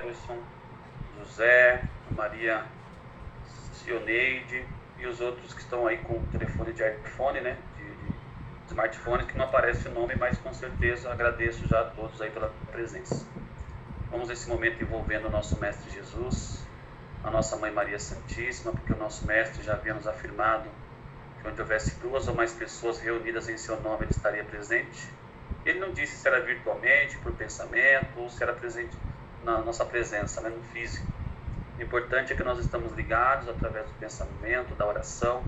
Jefferson, José, Maria Sioneide e os outros que estão aí com o telefone de iPhone, né? De smartphone, que não aparece o nome, mas com certeza agradeço já a todos aí pela presença. Vamos nesse momento envolvendo o nosso Mestre Jesus, a nossa Mãe Maria Santíssima, porque o nosso Mestre já havia nos afirmado que onde houvesse 2 ou mais pessoas reunidas em seu nome, ele estaria presente. Ele não disse se era virtualmente, por pensamento, ou se era presente na nossa presença, né, no físico. O importante é que nós estamos ligados através do pensamento, da oração,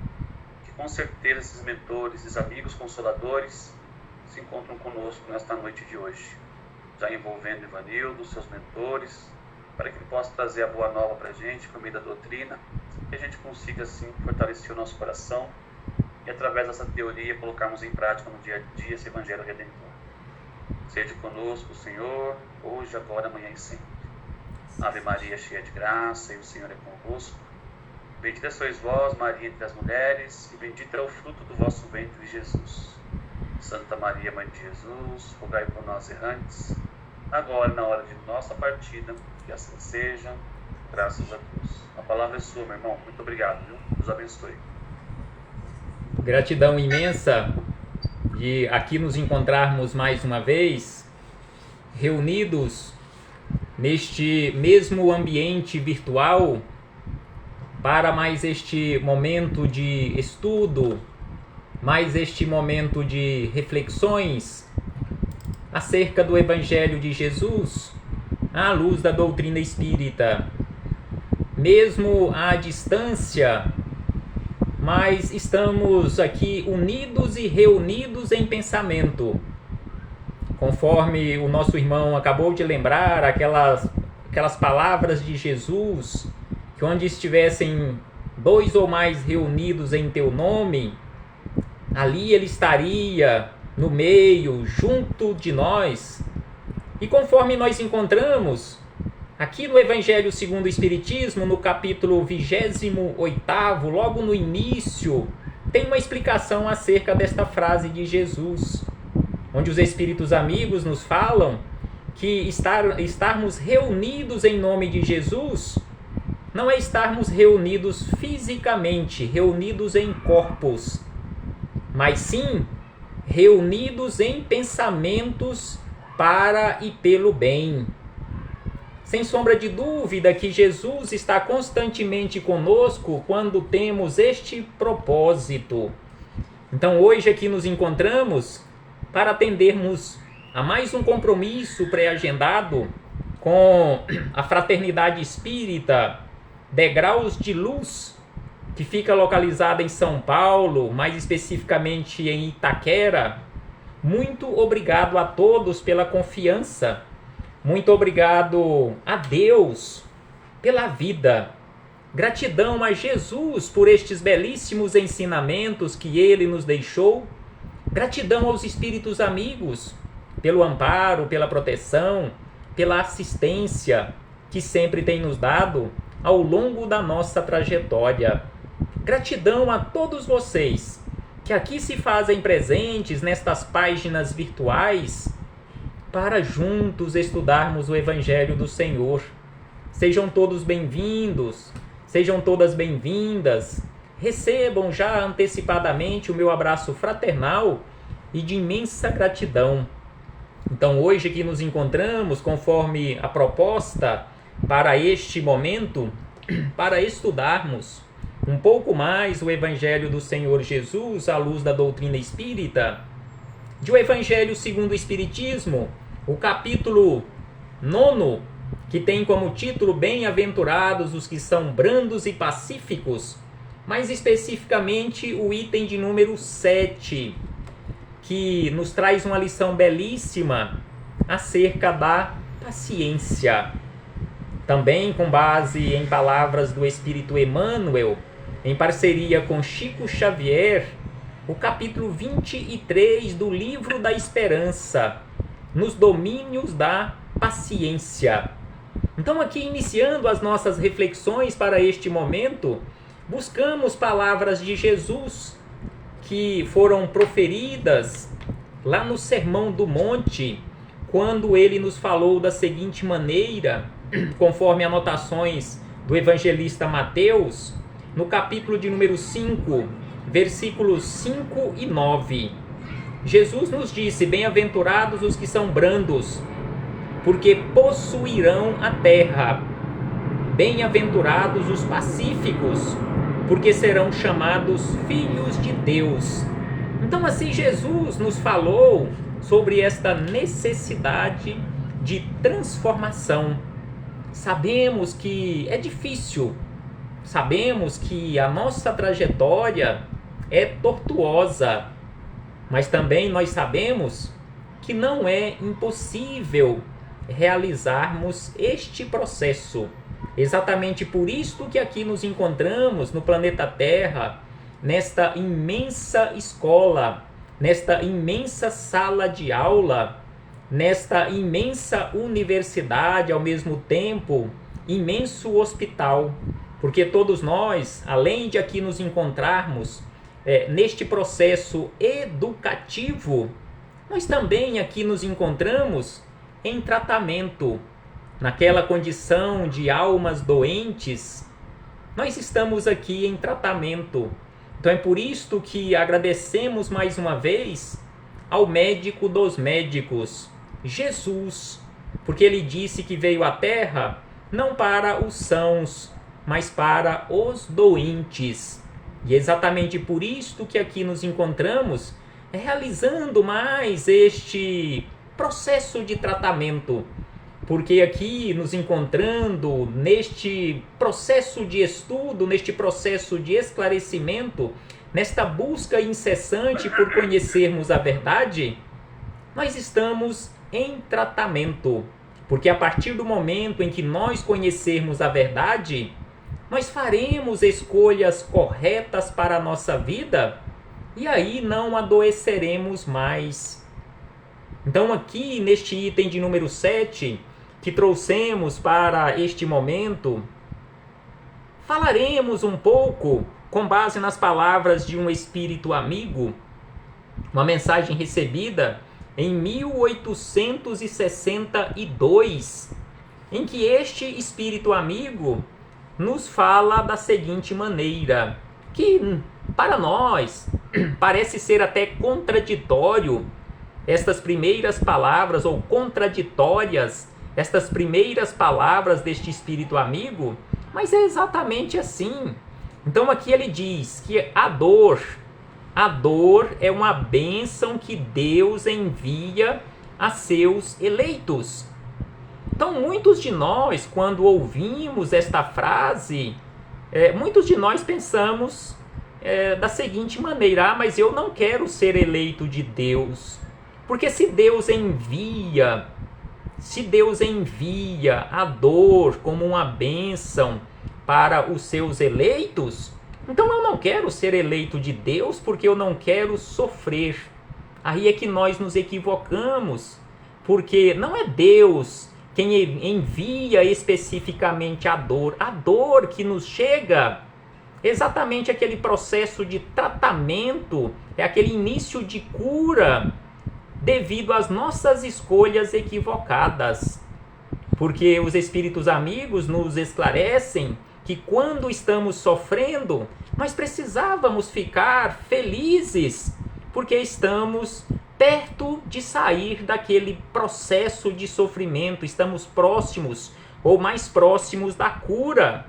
que com certeza esses mentores, esses amigos consoladores se encontram conosco nesta noite de hoje, já envolvendo Ivanildo, seus mentores, para que ele possa trazer a boa nova para a gente, por meio da doutrina, que a gente consiga assim fortalecer o nosso coração e através dessa teoria colocarmos em prática no dia a dia esse Evangelho Redentor. Seja conosco, Senhor, hoje, agora, amanhã e sempre. Ave Maria, cheia de graça, e o Senhor é convosco. Bendita sois vós, Maria, entre as mulheres, e bendito é o fruto do vosso ventre, Jesus. Santa Maria, Mãe de Jesus, rogai por nós errantes, agora e na hora de nossa partida, que assim seja, graças a Deus. A palavra é sua, meu irmão. Muito obrigado, viu? Deus abençoe. Gratidão imensa de aqui nos encontrarmos mais uma vez, reunidos neste mesmo ambiente virtual, para mais este momento de estudo, mais este momento de reflexões acerca do Evangelho de Jesus, à luz da doutrina espírita. Mesmo à distância, mas estamos aqui unidos e reunidos em pensamento. Conforme o nosso irmão acabou de lembrar, aquelas palavras de Jesus, que onde estivessem 2 ou mais reunidos em teu nome, ali ele estaria no meio, junto de nós. E conforme nós encontramos aqui no Evangelho segundo o Espiritismo, no capítulo 28º, logo no início, tem uma explicação acerca desta frase de Jesus, onde os Espíritos amigos nos falam que estarmos reunidos em nome de Jesus não é estarmos reunidos fisicamente, reunidos em corpos, mas sim reunidos em pensamentos para e pelo bem. Sem sombra de dúvida que Jesus está constantemente conosco quando temos este propósito. Então hoje aqui nos encontramos para atendermos a mais um compromisso pré-agendado com a Fraternidade Espírita Degraus de Luz, que fica localizada em São Paulo, mais especificamente em Itaquera. Muito obrigado a todos pela confiança. Muito obrigado a Deus pela vida. Gratidão a Jesus por estes belíssimos ensinamentos que Ele nos deixou. Gratidão aos Espíritos amigos pelo amparo, pela proteção, pela assistência que sempre tem nos dado ao longo da nossa trajetória. Gratidão a todos vocês que aqui se fazem presentes nestas páginas virtuais para juntos estudarmos o Evangelho do Senhor. Sejam todos bem-vindos, sejam todas bem-vindas. Recebam já antecipadamente o meu abraço fraternal e de imensa gratidão. Então hoje aqui nos encontramos, conforme a proposta para este momento, para estudarmos um pouco mais o Evangelho do Senhor Jesus à luz da doutrina espírita, de O Evangelho segundo o Espiritismo, o capítulo 9, que tem como título Bem-aventurados os que são brandos e pacíficos, mais especificamente o item de número 7, que nos traz uma lição belíssima acerca da paciência. Também com base em palavras do Espírito Emmanuel, em parceria com Chico Xavier, o capítulo 23 do Livro da Esperança, nos domínios da paciência. Então aqui iniciando as nossas reflexões para este momento, buscamos palavras de Jesus que foram proferidas lá no Sermão do Monte, quando ele nos falou da seguinte maneira, conforme anotações do evangelista Mateus, no capítulo de número 5, versículos 5 e 9. Jesus nos disse: bem-aventurados os que são brandos, porque possuirão a terra. Bem-aventurados os pacíficos, porque serão chamados filhos de Deus. Então, assim, Jesus nos falou sobre esta necessidade de transformação. Sabemos que é difícil, sabemos que a nossa trajetória é tortuosa, mas também nós sabemos que não é impossível realizarmos este processo. Exatamente por isto que aqui nos encontramos no planeta Terra, nesta imensa escola, nesta imensa sala de aula, nesta imensa universidade, ao mesmo tempo, imenso hospital. Porque todos nós, além de aqui nos encontrarmos neste processo educativo, nós também aqui nos encontramos em tratamento, naquela condição de almas doentes. Nós estamos aqui em tratamento. Então é por isto que agradecemos mais uma vez ao médico dos médicos, Jesus, porque ele disse que veio à Terra não para os sãos, mas para os doentes. E é exatamente por isto que aqui nos encontramos realizando mais este processo de tratamento, porque aqui nos encontrando neste processo de estudo, neste processo de esclarecimento, nesta busca incessante por conhecermos a verdade, nós estamos em tratamento, porque a partir do momento em que nós conhecermos a verdade, nós faremos escolhas corretas para a nossa vida e aí não adoeceremos mais. Então aqui neste item de número 7, que trouxemos para este momento, falaremos um pouco com base nas palavras de um espírito amigo, uma mensagem recebida em 1862, em que este espírito amigo nos fala da seguinte maneira, que para nós parece ser até contraditório estas primeiras palavras, ou contraditórias estas primeiras palavras deste espírito amigo, mas é exatamente assim. Então aqui ele diz que a dor é uma bênção que Deus envia a seus eleitos. Então muitos de nós, quando ouvimos esta frase, muitos de nós pensamos da seguinte maneira: mas eu não quero ser eleito de Deus, porque se Deus envia a dor como uma bênção para os seus eleitos, então eu não quero ser eleito de Deus porque eu não quero sofrer. Aí é que nós nos equivocamos, porque não é Deus quem envia especificamente a dor que nos chega, exatamente aquele processo de tratamento, é aquele início de cura, devido às nossas escolhas equivocadas. Porque os espíritos amigos nos esclarecem que quando estamos sofrendo, nós precisávamos ficar felizes, porque estamos perto de sair daquele processo de sofrimento, estamos próximos ou mais próximos da cura.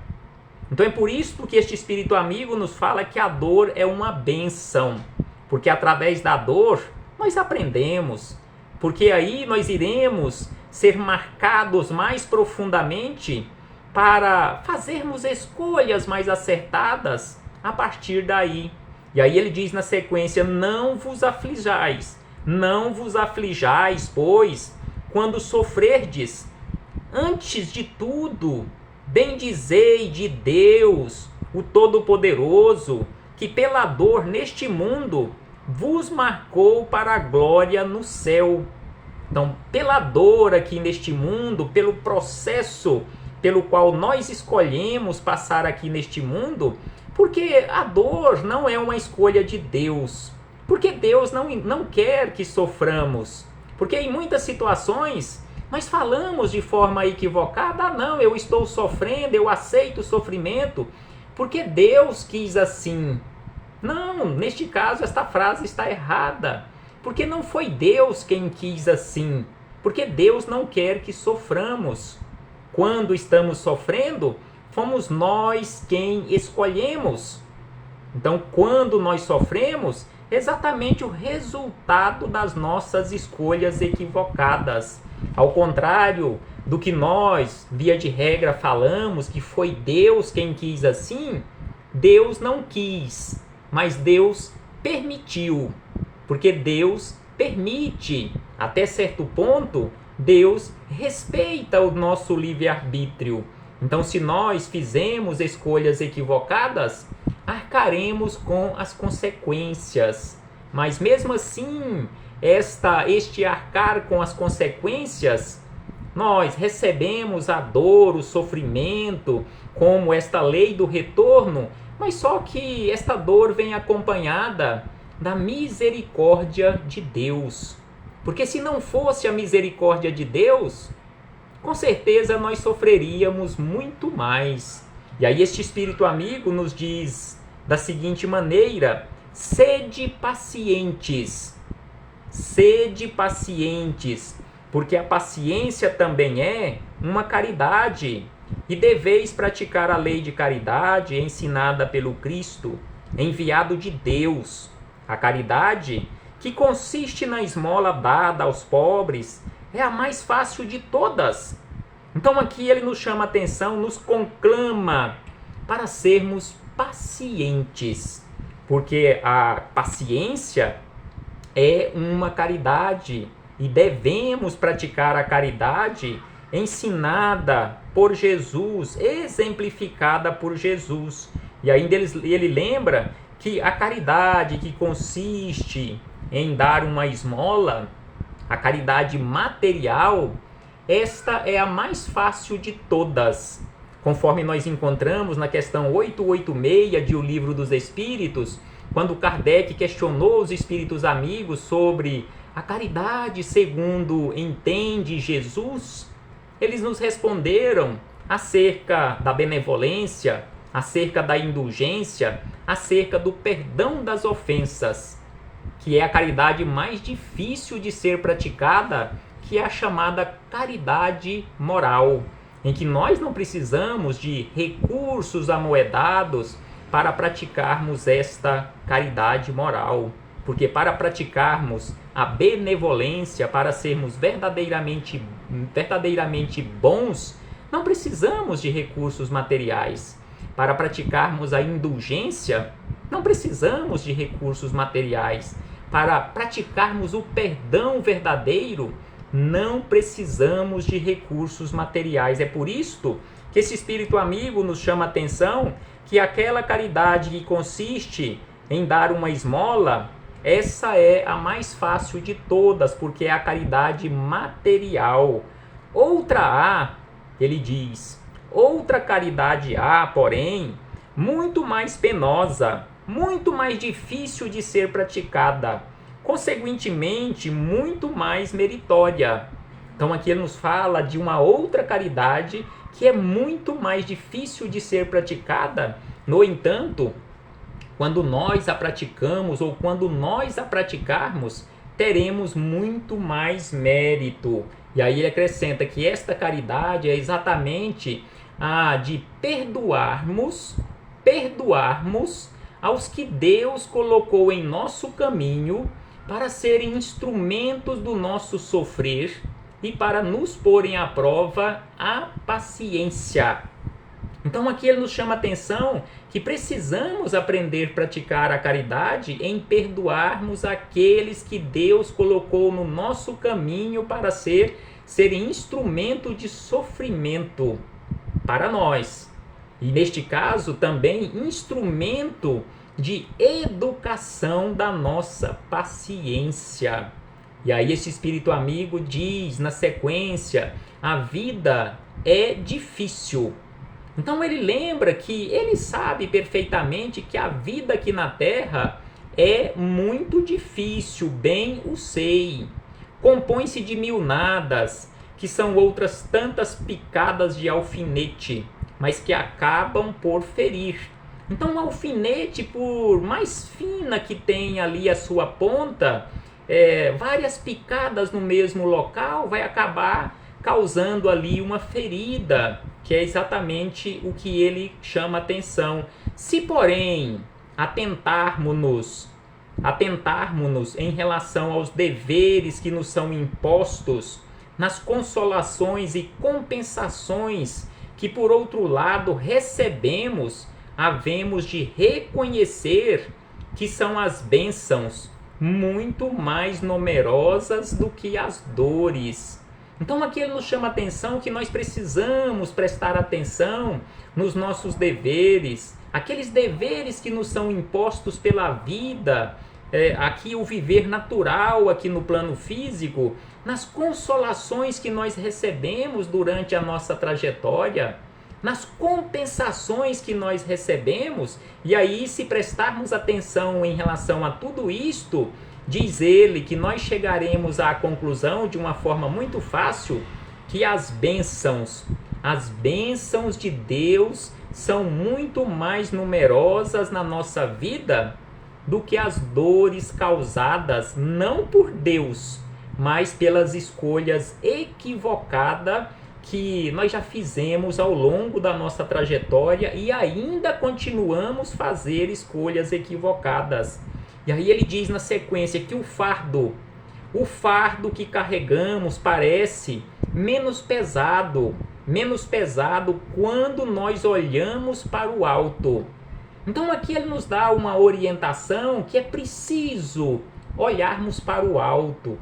Então é por isso que este espírito amigo nos fala que a dor é uma bênção, porque através da dor nós aprendemos, porque aí nós iremos ser marcados mais profundamente para fazermos escolhas mais acertadas a partir daí. E aí ele diz na sequência: não vos aflijais, pois, quando sofrerdes, antes de tudo, bendizei de Deus, o Todo-Poderoso, que pela dor neste mundo vos marcou para a glória no céu. Então, pela dor aqui neste mundo, pelo processo pelo qual nós escolhemos passar aqui neste mundo, porque a dor não é uma escolha de Deus, porque Deus não quer que soframos, porque em muitas situações Nós falamos de forma equivocada: ah, não, eu estou sofrendo, eu aceito o sofrimento, porque Deus quis assim. Não, neste caso esta frase está errada, porque não foi Deus quem quis assim, porque Deus não quer que soframos. Quando estamos sofrendo, fomos nós quem escolhemos. Então, quando nós sofremos, é exatamente o resultado das nossas escolhas equivocadas. Ao contrário do que nós, via de regra, falamos, que foi Deus quem quis assim, Deus não quis, mas Deus permitiu. Porque Deus permite, até certo ponto, Deus respeita o nosso livre-arbítrio. Então, se nós fizemos escolhas equivocadas, arcaremos com as consequências. Mas mesmo assim, este arcar com as consequências, nós recebemos a dor, o sofrimento, como esta lei do retorno, mas só que esta dor vem acompanhada da misericórdia de Deus. Porque se não fosse a misericórdia de Deus, com certeza nós sofreríamos muito mais. E aí este espírito amigo nos diz da seguinte maneira: sede pacientes, porque a paciência também é uma caridade, e deveis praticar a lei de caridade ensinada pelo Cristo, enviado de Deus. A caridade, que consiste na esmola dada aos pobres, é a mais fácil de todas. Então aqui ele nos chama a atenção, nos conclama para sermos pacientes, porque a paciência é uma caridade e devemos praticar a caridade ensinada por Jesus, exemplificada por Jesus. E ainda ele lembra que a caridade que consiste em dar uma esmola, a caridade material, esta é a mais fácil de todas. Conforme nós encontramos na questão 886 de O Livro dos Espíritos, quando Kardec questionou os espíritos amigos sobre a caridade segundo entende Jesus, eles nos responderam acerca da benevolência, acerca da indulgência, acerca do perdão das ofensas, que é a caridade mais difícil de ser praticada, que é a chamada caridade moral, em que nós não precisamos de recursos amoedados para praticarmos esta caridade moral. Porque para praticarmos a benevolência, para sermos verdadeiramente bons, não precisamos de recursos materiais. Para praticarmos a indulgência, não precisamos de recursos materiais. Para praticarmos o perdão verdadeiro, não precisamos de recursos materiais. É por isto que esse espírito amigo nos chama a atenção que aquela caridade que consiste em dar uma esmola, essa é a mais fácil de todas, porque é a caridade material. Outra há, ele diz, outra caridade há, porém, muito mais penosa, muito mais difícil de ser praticada, consequentemente muito mais meritória. Então aqui ele nos fala de uma outra caridade que é muito mais difícil de ser praticada. No entanto, quando nós a praticamos ou quando nós a praticarmos, teremos muito mais mérito. E aí ele acrescenta que esta caridade é exatamente a de perdoarmos aos que Deus colocou em nosso caminho para serem instrumentos do nosso sofrer e para nos porem à prova a paciência. Então aqui ele nos chama a atenção que precisamos aprender a praticar a caridade em perdoarmos aqueles que Deus colocou no nosso caminho para serem instrumento de sofrimento para nós. E neste caso também instrumento de educação da nossa paciência. E aí esse espírito amigo diz na sequência: a vida é difícil. Então ele lembra que ele sabe perfeitamente que a vida aqui na Terra é muito difícil, bem o sei. Compõe-se de mil nadas, que são outras tantas picadas de alfinete, mas que acabam por ferir. Então, um alfinete, por mais fina que tenha ali a sua ponta, várias picadas no mesmo local vai acabar causando ali uma ferida, que é exatamente o que ele chama atenção. Se, porém, atentarmos em relação aos deveres que nos são impostos, nas consolações e compensações que, por outro lado, recebemos, havemos de reconhecer que são as bênçãos muito mais numerosas do que as dores. Então aqui ele nos chama a atenção que nós precisamos prestar atenção nos nossos deveres, aqueles deveres que nos são impostos pela vida, aqui o viver natural, aqui no plano físico, nas consolações que nós recebemos durante a nossa trajetória, nas compensações que nós recebemos. E aí, se prestarmos atenção em relação a tudo isto, diz ele que nós chegaremos à conclusão de uma forma muito fácil que as bênçãos de Deus são muito mais numerosas na nossa vida do que as dores causadas não por Deus, mas pelas escolhas equivocadas que nós já fizemos ao longo da nossa trajetória e ainda continuamos a fazer escolhas equivocadas. E aí ele diz na sequência que o fardo que carregamos parece menos pesado quando nós olhamos para o alto. Então aqui ele nos dá uma orientação que é preciso olharmos para o alto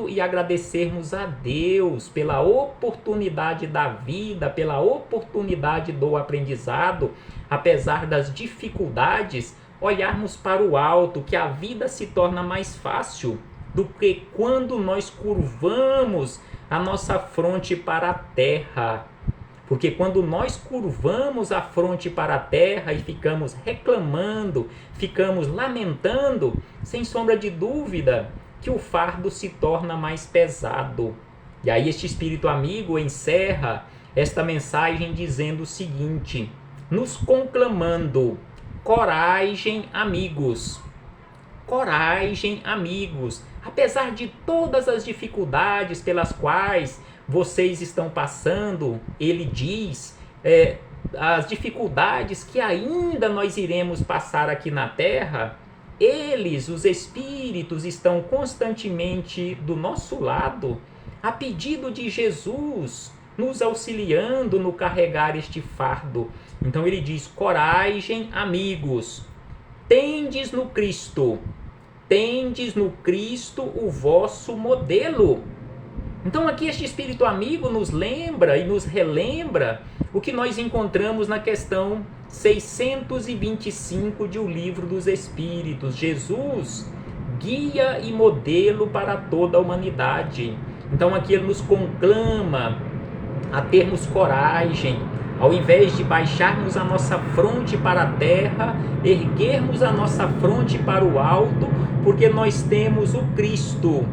e agradecermos a Deus pela oportunidade da vida, pela oportunidade do aprendizado, apesar das dificuldades, olharmos para o alto, que a vida se torna mais fácil do que quando nós curvamos a nossa fronte para a terra. Porque quando nós curvamos a fronte para a terra e ficamos reclamando, ficamos lamentando, sem sombra de dúvida que o fardo se torna mais pesado. E aí este espírito amigo encerra esta mensagem dizendo o seguinte, nos conclamando: coragem, amigos. Coragem, amigos. Apesar de todas as dificuldades pelas quais vocês estão passando, ele diz, as dificuldades que ainda nós iremos passar aqui na Terra, eles, os espíritos, estão constantemente do nosso lado, a pedido de Jesus, nos auxiliando no carregar este fardo. Então ele diz: coragem, amigos, tendes no Cristo o vosso modelo. Então aqui este espírito amigo nos lembra e nos relembra o que nós encontramos na questão 625 de O Livro dos Espíritos. Jesus, guia e modelo para toda a humanidade. Então aqui ele nos conclama a termos coragem, ao invés de baixarmos a nossa fronte para a terra, erguermos a nossa fronte para o alto, porque nós temos o Cristo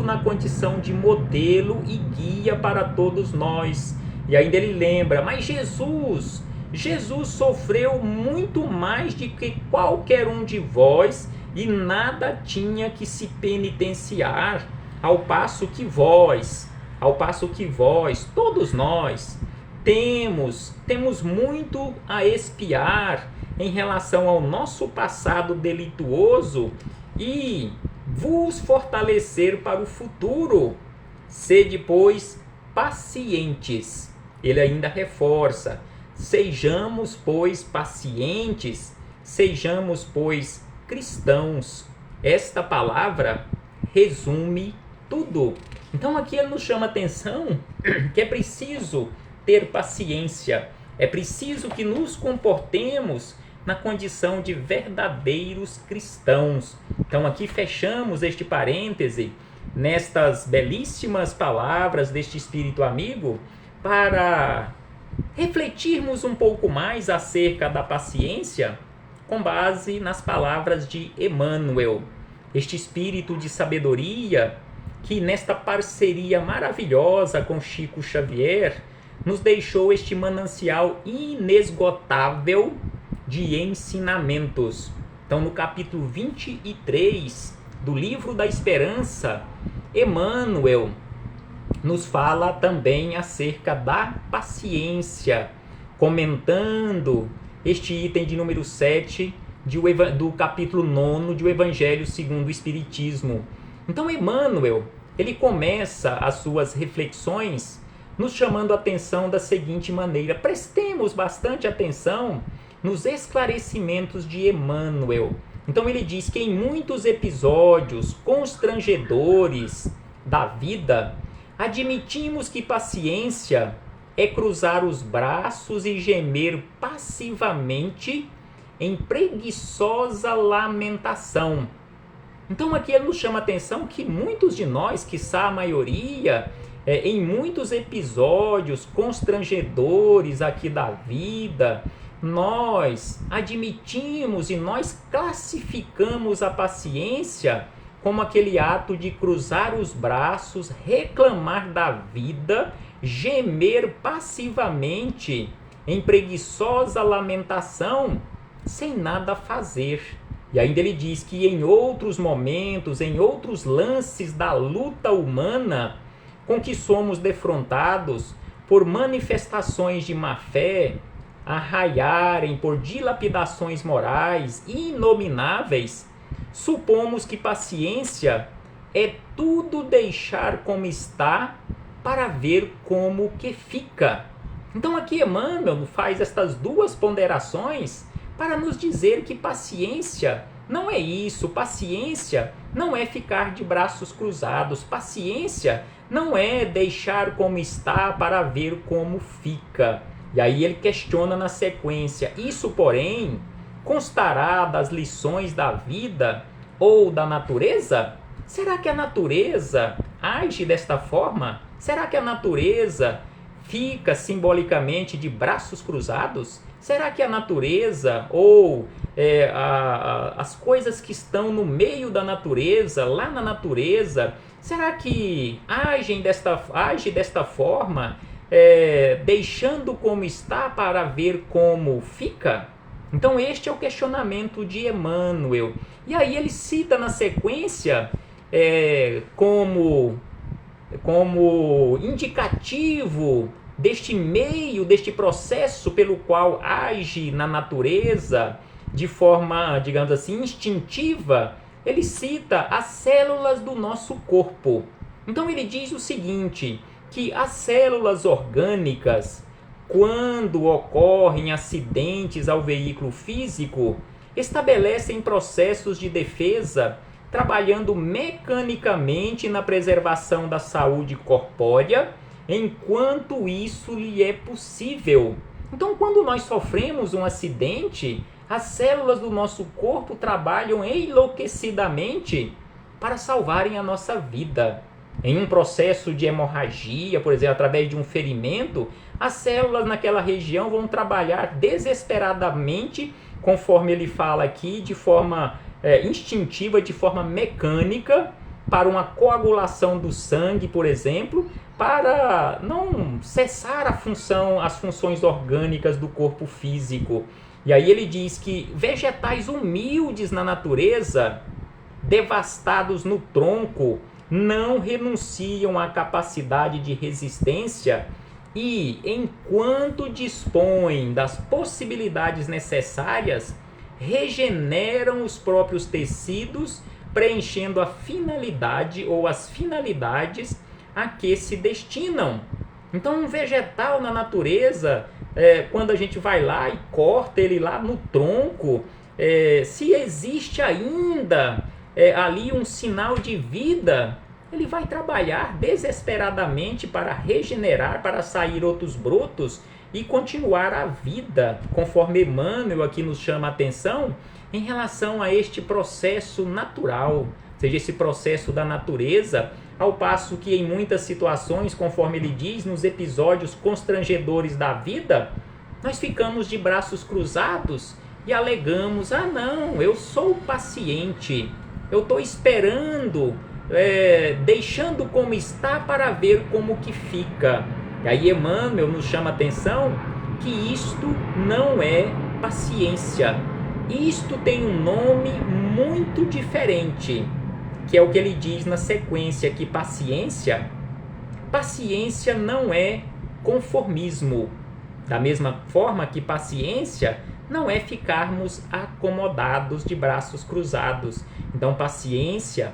na condição de modelo e guia para todos nós. E ainda ele lembra, mas Jesus sofreu muito mais do que qualquer um de vós e nada tinha que se penitenciar, ao passo que vós, todos nós, temos muito a expiar em relação ao nosso passado delituoso e vos fortalecer para o futuro. Sede, pois, pacientes. Ele ainda reforça: sejamos, pois, pacientes, sejamos, pois, cristãos. Esta palavra resume tudo. Então aqui ele nos chama a atenção que é preciso ter paciência, é preciso que nos comportemos na condição de verdadeiros cristãos. Então aqui fechamos este parêntese nestas belíssimas palavras deste espírito amigo para refletirmos um pouco mais acerca da paciência com base nas palavras de Emmanuel, este espírito de sabedoria que nesta parceria maravilhosa com Chico Xavier, nos deixou este manancial inesgotável de ensinamentos. Então, no capítulo 23 do Livro da Esperança, Emmanuel nos fala também acerca da paciência, comentando este item de número 7 do capítulo 9 do Evangelho segundo o Espiritismo. Então, Emmanuel, ele começa as suas reflexões nos chamando a atenção da seguinte maneira. Prestemos bastante atenção nos esclarecimentos de Emmanuel. Então ele diz que em muitos episódios constrangedores da vida, admitimos que paciência é cruzar os braços e gemer passivamente em preguiçosa lamentação. Então aqui ele nos chama a atenção que muitos de nós, quiçá a maioria, em muitos episódios constrangedores aqui da vida, nós admitimos e nós classificamos a paciência como aquele ato de cruzar os braços, reclamar da vida, gemer passivamente em preguiçosa lamentação, sem nada fazer. E ainda ele diz que em outros momentos, em outros lances da luta humana, com que somos defrontados por manifestações de má-fé, arraiarem por dilapidações morais inomináveis, supomos que paciência é tudo deixar como está para ver como que fica. Então aqui Emmanuel faz estas duas ponderações para nos dizer que paciência não é isso, paciência não é ficar de braços cruzados, paciência não é deixar como está para ver como fica. E aí ele questiona na sequência, isso porém constará das lições da vida ou da natureza? Será que a natureza age desta forma? Será que a natureza fica simbolicamente de braços cruzados? Será que a natureza ou as coisas que estão no meio da natureza, lá na natureza, será que age desta forma, deixando como está para ver como fica? Então este é o questionamento de Emmanuel. E aí ele cita na sequência como indicativo deste meio, deste processo pelo qual age na natureza de forma, digamos assim, instintiva, ele cita as células do nosso corpo. Então ele diz o seguinte, que as células orgânicas, quando ocorrem acidentes ao veículo físico, estabelecem processos de defesa, trabalhando mecanicamente na preservação da saúde corpórea, enquanto isso lhe é possível. Então, quando nós sofremos um acidente, as células do nosso corpo trabalham enlouquecidamente para salvarem a nossa vida. Em um processo de hemorragia, por exemplo, através de um ferimento, as células naquela região vão trabalhar desesperadamente, conforme ele fala aqui, de forma instintiva, de forma mecânica, para uma coagulação do sangue, por exemplo, para não cessar as funções orgânicas do corpo físico. E aí ele diz que vegetais humildes na natureza, devastados no tronco, não renunciam à capacidade de resistência e, enquanto dispõem das possibilidades necessárias, regeneram os próprios tecidos, preenchendo a finalidade ou as finalidades a que se destinam. Então, um vegetal na natureza, quando a gente vai lá e corta ele lá no tronco, se existe ainda ali um sinal de vida, ele vai trabalhar desesperadamente para regenerar, para sair outros brotos e continuar a vida, conforme Emmanuel aqui nos chama a atenção em relação a este processo natural, ou seja, esse processo da natureza, ao passo que em muitas situações, conforme ele diz, nos episódios constrangedores da vida, nós ficamos de braços cruzados e alegamos, não, eu sou paciente, eu estou esperando deixando como está para ver como que fica. E aí Emmanuel nos chama a atenção que isto não é paciência. Isto tem um nome muito diferente, que é o que ele diz na sequência, que paciência não é conformismo. Da mesma forma que paciência não é ficarmos acomodados de braços cruzados. Então paciência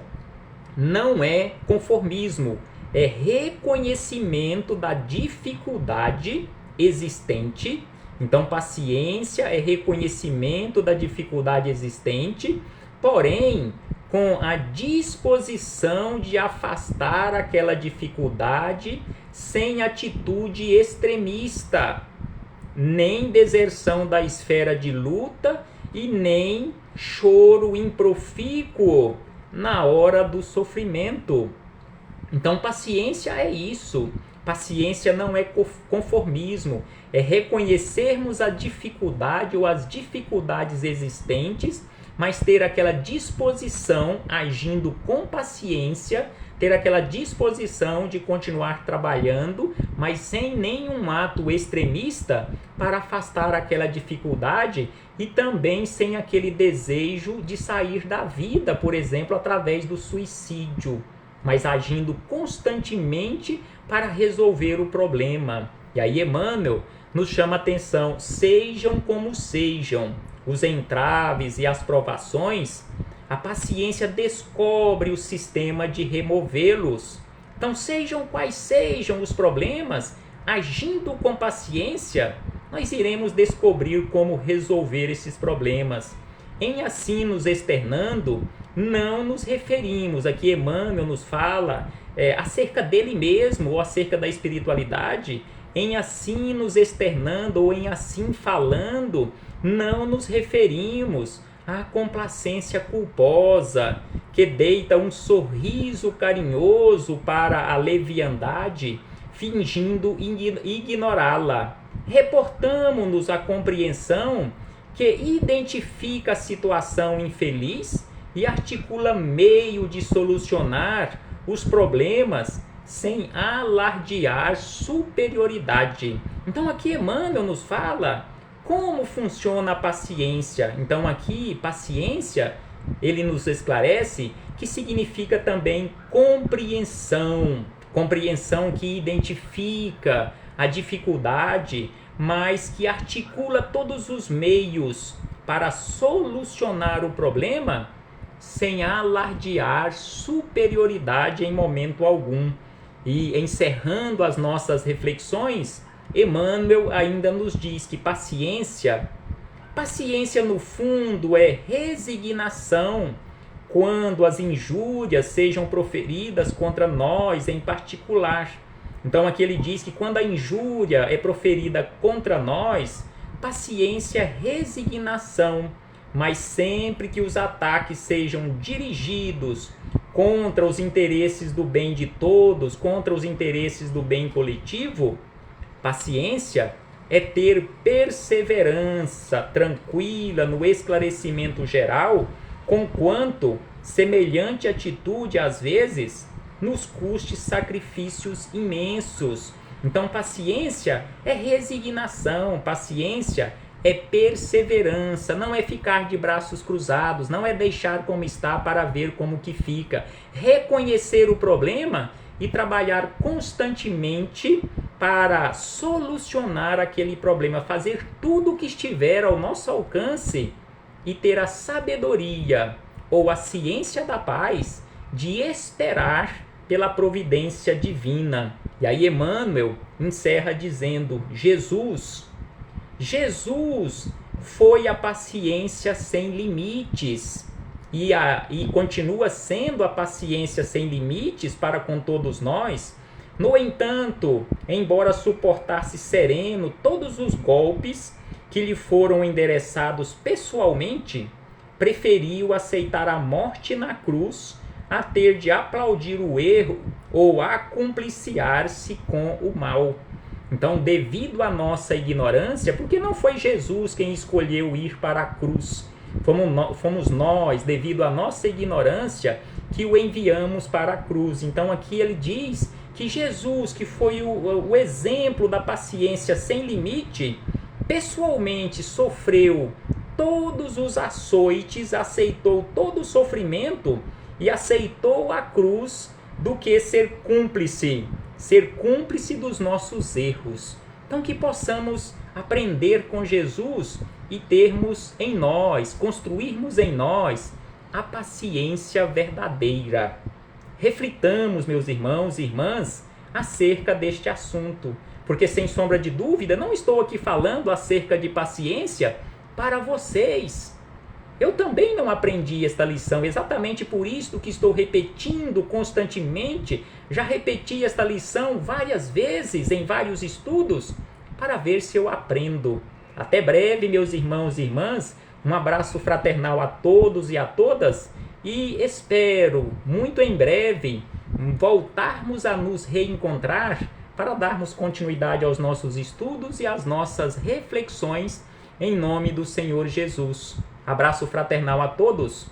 não é conformismo, é reconhecimento da dificuldade existente. Então paciência é reconhecimento da dificuldade existente, porém com a disposição de afastar aquela dificuldade sem atitude extremista, nem deserção da esfera de luta e nem choro improfícuo na hora do sofrimento. Então paciência é isso. Paciência não é conformismo, é reconhecermos a dificuldade ou as dificuldades existentes, mas ter aquela disposição, agindo com paciência, ter aquela disposição de continuar trabalhando, mas sem nenhum ato extremista para afastar aquela dificuldade e também sem aquele desejo de sair da vida, por exemplo, através do suicídio, mas agindo constantemente para resolver o problema. E aí Emmanuel nos chama a atenção: sejam como sejam os entraves e as provações, a paciência descobre o sistema de removê-los. Então, sejam quais sejam os problemas, agindo com paciência, nós iremos descobrir como resolver esses problemas. Em assim nos externando, não nos referimos, aqui Emmanuel nos fala acerca dele mesmo ou acerca da espiritualidade, em assim nos externando ou em assim falando, não nos referimos à complacência culposa, que deita um sorriso carinhoso para a leviandade, fingindo ignorá-la. Reportamo-nos à compreensão que identifica a situação infeliz e articula meio de solucionar os problemas sem alardear superioridade. Então aqui Emmanuel nos fala como funciona a paciência. Então aqui, paciência, ele nos esclarece que significa também compreensão. Compreensão que identifica a dificuldade, mas que articula todos os meios para solucionar o problema sem alardear superioridade em momento algum. E encerrando as nossas reflexões, Emmanuel ainda nos diz que paciência no fundo é resignação quando as injúrias sejam proferidas contra nós em particular. Então aqui ele diz que quando a injúria é proferida contra nós, paciência é resignação, mas sempre que os ataques sejam dirigidos contra os interesses do bem de todos, contra os interesses do bem coletivo, paciência é ter perseverança tranquila no esclarecimento geral, conquanto semelhante atitude às vezes nos custe sacrifícios imensos. Então paciência é resignação, paciência é perseverança, não é ficar de braços cruzados, não é deixar como está para ver como que fica. Reconhecer o problema e trabalhar constantemente para solucionar aquele problema, fazer tudo o que estiver ao nosso alcance e ter a sabedoria ou a ciência da paz de esperar pela providência divina. E aí Emmanuel encerra dizendo: Jesus foi a paciência sem limites e continua sendo a paciência sem limites para com todos nós. No entanto, embora suportasse sereno todos os golpes que lhe foram endereçados pessoalmente, preferiu aceitar a morte na cruz a ter de aplaudir o erro ou a cumpliciar-se com o mal. Então, devido à nossa ignorância, porque não foi Jesus quem escolheu ir para a cruz, fomos nós, devido à nossa ignorância, que o enviamos para a cruz. Então aqui ele diz que Jesus, que foi o exemplo da paciência sem limite, pessoalmente sofreu todos os açoites, aceitou todo o sofrimento e aceitou a cruz do que ser cúmplice dos nossos erros. Então que possamos aprender com Jesus e termos em nós, construirmos em nós a paciência verdadeira. Reflitamos, meus irmãos e irmãs, acerca deste assunto, porque sem sombra de dúvida, não estou aqui falando acerca de paciência para vocês. Eu também não aprendi esta lição, exatamente por isso que estou repetindo constantemente. Já repeti esta lição várias vezes em vários estudos, para ver se eu aprendo. Até breve, meus irmãos e irmãs. Um abraço fraternal a todos e a todas. E espero, muito em breve, voltarmos a nos reencontrar para darmos continuidade aos nossos estudos e às nossas reflexões em nome do Senhor Jesus. Abraço fraternal a todos.